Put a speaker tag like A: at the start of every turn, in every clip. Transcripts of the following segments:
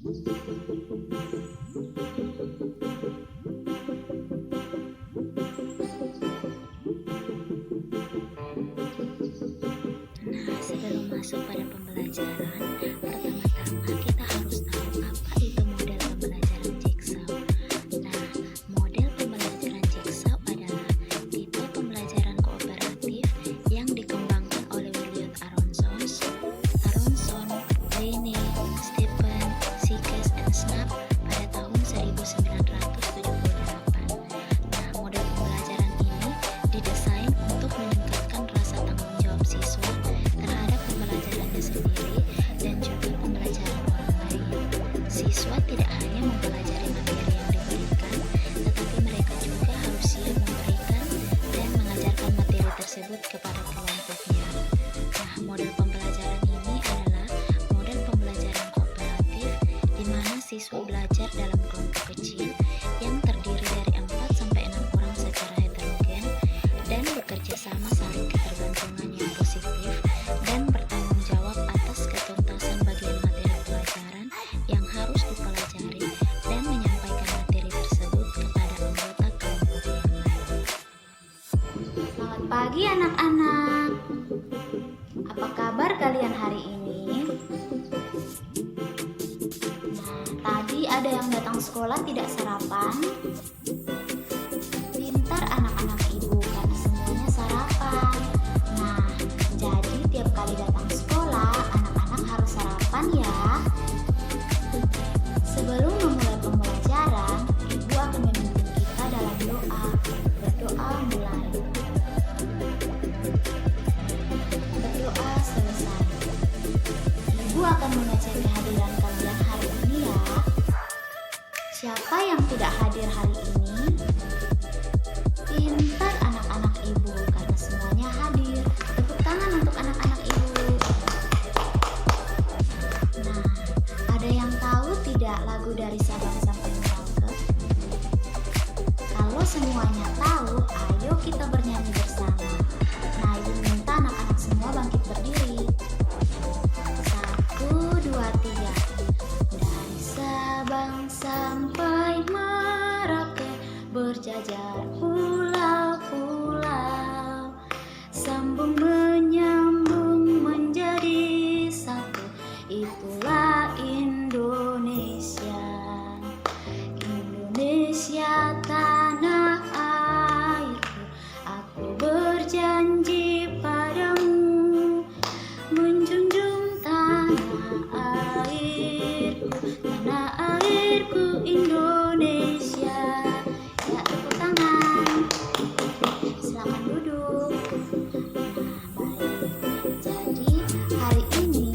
A: Nah, sebelum masuk pada pembelajaran, pertama-tama kita harus tahu apa itu model pembelajaran Jigsaw. Nah, model pembelajaran Jigsaw adalah tipe pembelajaran kooperatif yang dikembangkan oleh William Aronson, Lane, Stephen, Sikes, dan Snap pada tahun 1978. Nah, model pembelajaran ini didesain untuk meningkatkan rasa tanggung jawab siswa terhadap pembelajarannya sendiri dan juga pembelajaran orang lain. Siswa tidak hanya mempelajari materi yang diberikan, tetapi mereka juga harus siap memberikan dan mengajarkan materi tersebut kepada kelompoknya. Nah, model pembelajaran ini adalah model pembelajaran kooperatif di mana siswa belajar dalam kelompok kecil yang terdiri dari 4-6 orang secara heterogen dan bekerja sama saling ketergantungan yang positif dan bertanggung jawab atas ketuntasan bagian materi pelajaran yang harus dipelajari dan menyampaikan materi tersebut kepada anggota kelompok yang lain.
B: Selamat pagi anak-anak. Apa kabar kalian hari ini? Nah, tadi ada yang datang sekolah tidak sarapan? Pintar anak-anak ibu karena semuanya sarapan. Nah, jadi tiap kali datang sekolah, anak-anak harus sarapan ya. Sebelum memulai pembelajaran, ibu akan memimpin kita dalam doa. Berdoa mulai. Berdoa selesai. Ibu akan mengecek kehadiran kalian hari ini ya. Siapa yang tidak hadir hari ini? Pintar anak-anak ibu karena semuanya hadir. Tepuk tangan untuk anak-anak ibu. Nah, ada yang tahu tidak lagu dari Sabang sampai Merauke? Kalau semuanya tahu, ayo kita bernyanyi bersama. Nah, ibu minta anak-anak semua bangkit berdiri. 1, 2, 3. Dari Sabang sampai Merauke berjajar pulau-pulau, sambung menyambung menjadi satu. Itulah Indonesia. Indonesia tanah airku. Aku berjanji padamu menjunjung tanah airku Indonesia. Ya, tepuk tangan. Silakan duduk. Nah, baik. Jadi hari ini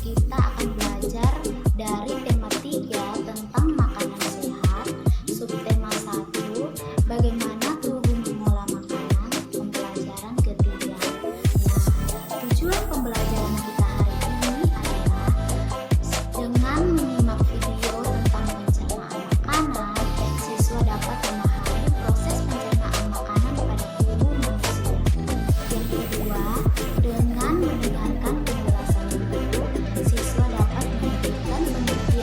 B: kita akan belajar dari tema 3 tentang makanan sehat, subtema 1 bagaimana tubuh mengolah makanan, pembelajaran ketiga. Nah, tujuan pembelajaran kita hari ini adalah dengan menyimak video tentang pencernaan makanan, siswa dapat memahami proses pencernaan makanan pada tubuh manusia. Yang kedua, dengan mendengarkan penjelasan ibu, siswa dapat memberikan pengertian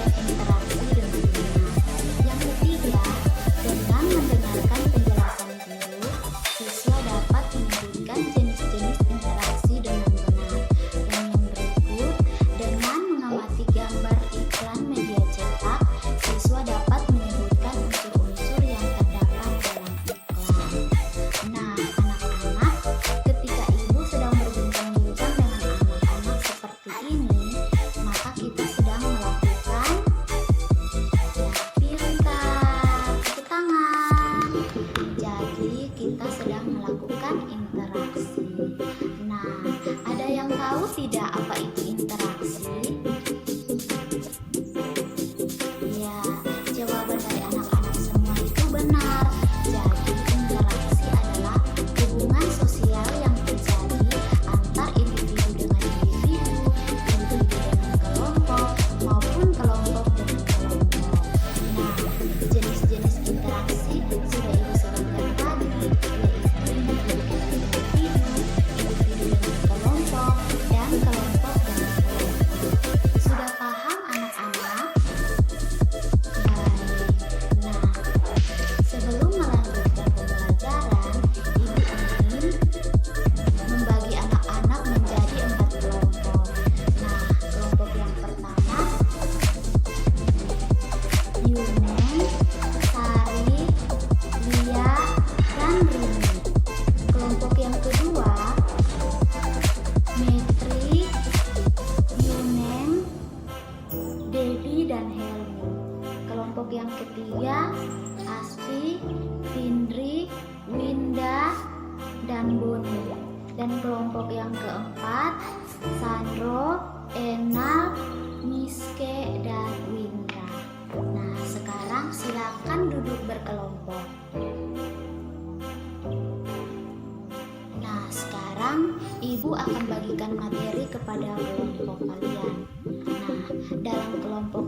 B: Ibu akan bagikan materi kepada kelompok kalian. Nah, dalam kelompok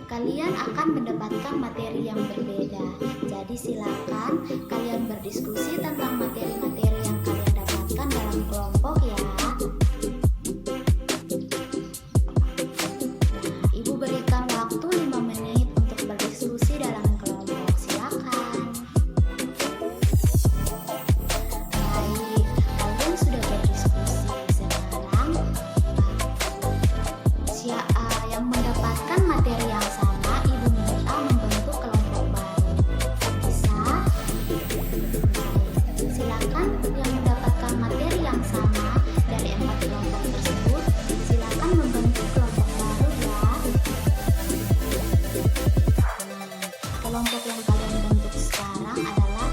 B: kalian akan mendapatkan materi yang berbeda. Jadi silakan kalian berdiskusi tentang materi-materi yang kalian dapatkan dalam kelompok ya. Nah, Ibu berikan waktu 5 menit untuk berdiskusi dalam kelompok. Silakan. Baik, kalian sudah berdiskusi. Sekarang yang mendapatkan materi yang sama, Ibu minta membentuk kelompok baru. Bisa? Baik, silakan yang mendapatkan materi yang sama dari 4 kelompok tersebut, silakan membentuk kelompok baru ya. Kelompok yang kalian bentuk sekarang adalah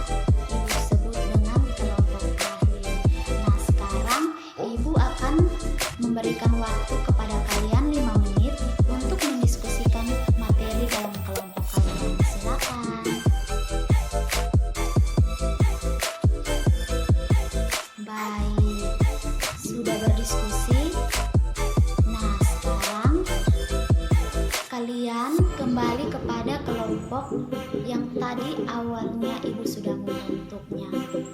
B: Ibu sebut dengan kelompok ahli. Nah, sekarang Ibu akan memberikan waktu kepada kalian 5 menit untuk mendiskusikan materi dalam kelompok kalian. Silakan. Baik, sudah berdiskusi. Nah, sekarang kalian kembali kepada kelompok yang tadi awalnya Ibu sudah membentuknya.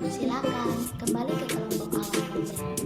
B: Silakan kembali ke kelompok awal kalian.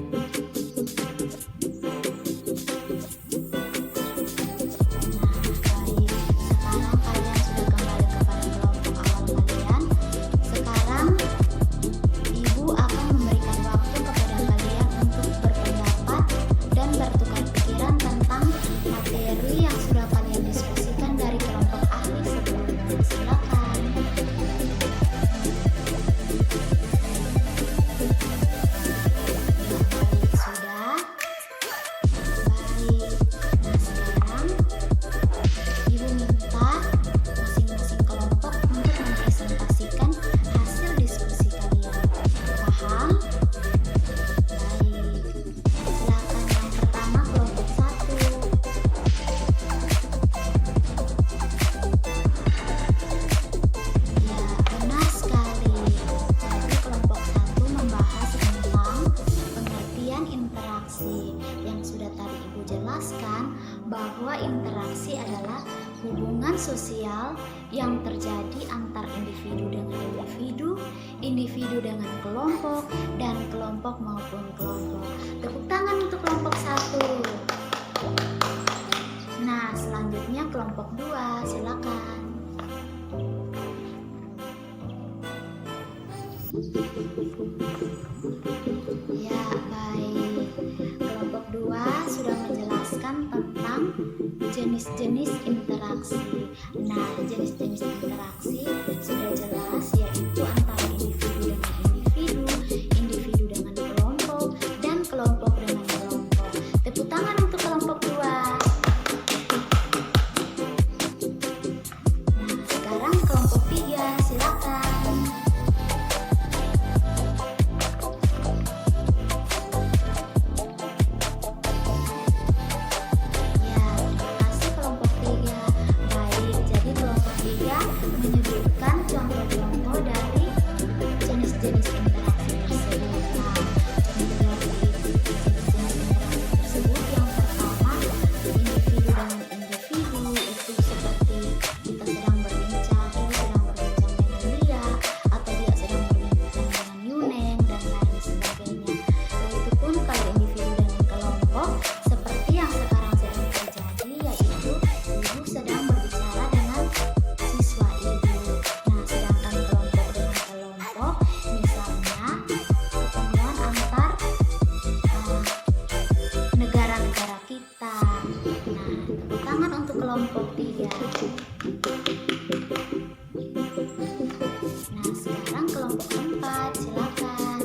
B: Bahwa interaksi adalah hubungan sosial yang terjadi antar individu dengan individu dengan kelompok, dan kelompok maupun kelompok. Tepuk tangan untuk kelompok 1. Nah, selanjutnya kelompok 2, silakan. Ya, baik. Kelompok 2 sudah menjelaskan tentang jenis-jenis interaksi. Nah, jenis-jenis interaksi sudah jelas, yaitu antara individu dengan individu dengan kelompok, dan kelompok dengan kelompok. Tepuk tangan untuk kelompok 2. Nah, sekarang kelompok 3, silakan. Menyebutkan contoh-contoh dari jenis-jenis interaksi tersebut. Nah, contoh dari jenis-jenis interaksi tersebut, yang pertama individu dengan individu, itu seperti kita sedang berbincang, ibu sedang berbincang dengan dia, atau dia sedang berbincang dengan Yuneng, dan lain sebagainya. Begitupun kalau individu dengan kelompok, seperti yang sekarang sedang terjadi, yaitu ibu sedang berbicara dengan siswa ibu. Nah, sedangkan kelompok dengan kelompok, misalnya pertemuan antar negara-negara kita. Nah, tepuk tangan untuk kelompok 3. Nah, sekarang kelompok 4, silakan.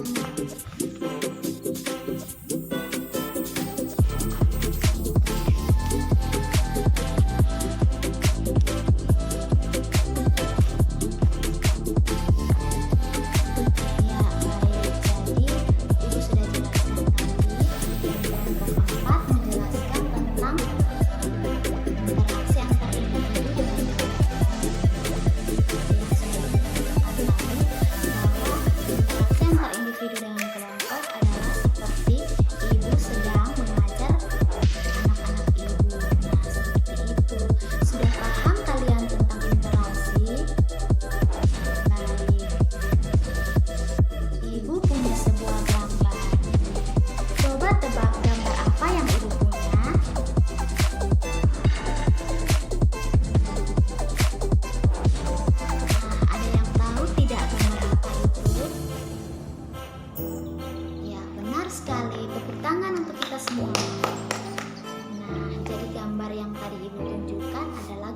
B: Interaksi antar individu dengan kelompok.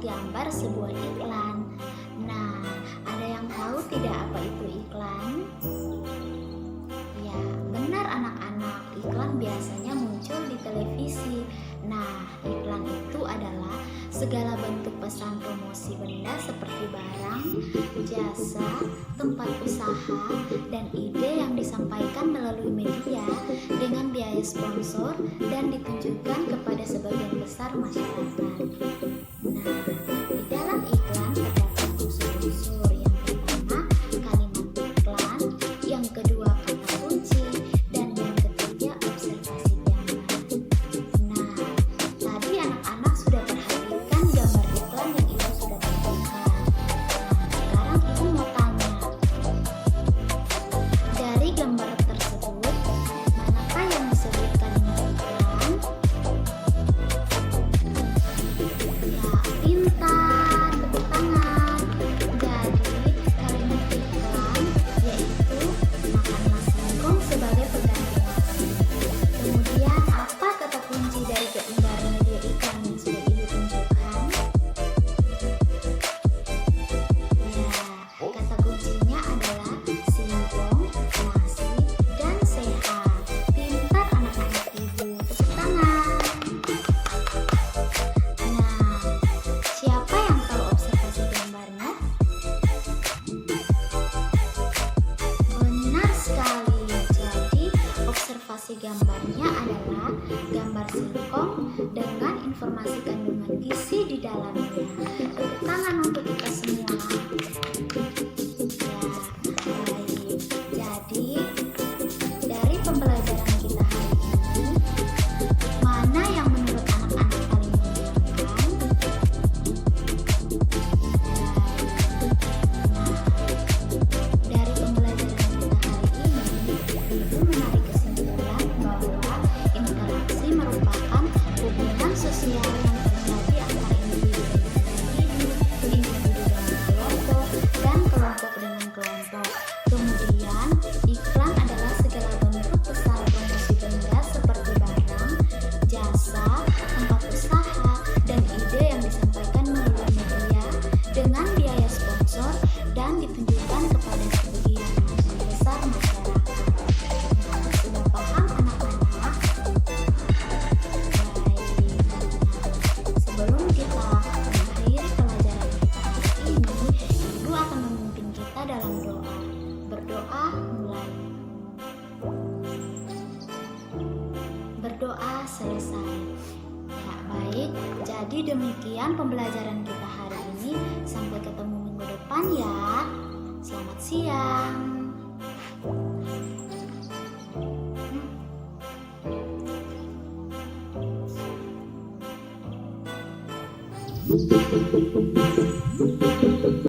B: gambar sebuah iklan. Nah, ada yang tahu tidak apa itu iklan? Ya, benar anak-anak, iklan biasanya muncul di televisi. Nah, iklan itu adalah segala bentuk pesan promosi benda seperti barang, jasa, tempat usaha, dan ide yang disampaikan melalui media dengan biaya sponsor dan ditunjukkan kepada sebagian besar masyarakat. Nah, di dalam iklan terdapat unsur-unsur. Yang pertama, kalimat iklan, yang kedua, kata kunci, dan yang ketiga, observasi gambar. Nah, tadi anak-anak sudah perhatikan gambar iklan yang ibu sudah tampilkan. Nah, sekarang ibu mau tanya, dari gambar tersebut, manakah yang disebut kalimat iklan? Ya, pintar, tepuk tangan. Jadi, kalimat iklan yaitu makanlah singkong sebagai pengganti nasi. Kemudian, apa kata kunci dari gambar media iklan yang sudah ibu tunjukkan? Ya, kata kuncinya adalah singkong, nasi, dan sehat. Pintar anak-anak ibu, tepuk tangan. Nah, siapa yang tahu observasi gambarnya? Benar sekali. Jadi, observasi gambarnya adalah gambar singkong dengan informasi kandungan gizi di dalamnya. Tepuk tangan untuk kita semua. Ya, baik. Jadi, dari pembelajaran kita hari ini, mana yang menurut anak-anak paling menyenangkan? Dari pembelajaran kita hari ini, ibu menarik kesimpulan bahwa interaksi merupakan hubungan sosial yang terjadi antara individu dengan kelompok, dan kelompok dengan kelompok. Kemudian, iklan adalah segala bentuk pesan promosi benda seperti barang, jasa, tempat usaha, dan ide yang disampaikan melalui media dengan biaya sponsor dan ditunjukkan kepada sebagian besar masyarakat. Nah, sudah paham anak-anak? Baik. Nah, sebelum kita mengakhiri pelajaran kita hari ini, ibu akan memimpin kita dalam doa. Berdoa mulai. Berdoa selesai. Ya, baik. Jadi demikian pembelajaran kita hari ini. Sampai ketemu minggu depan ya. Selamat siang.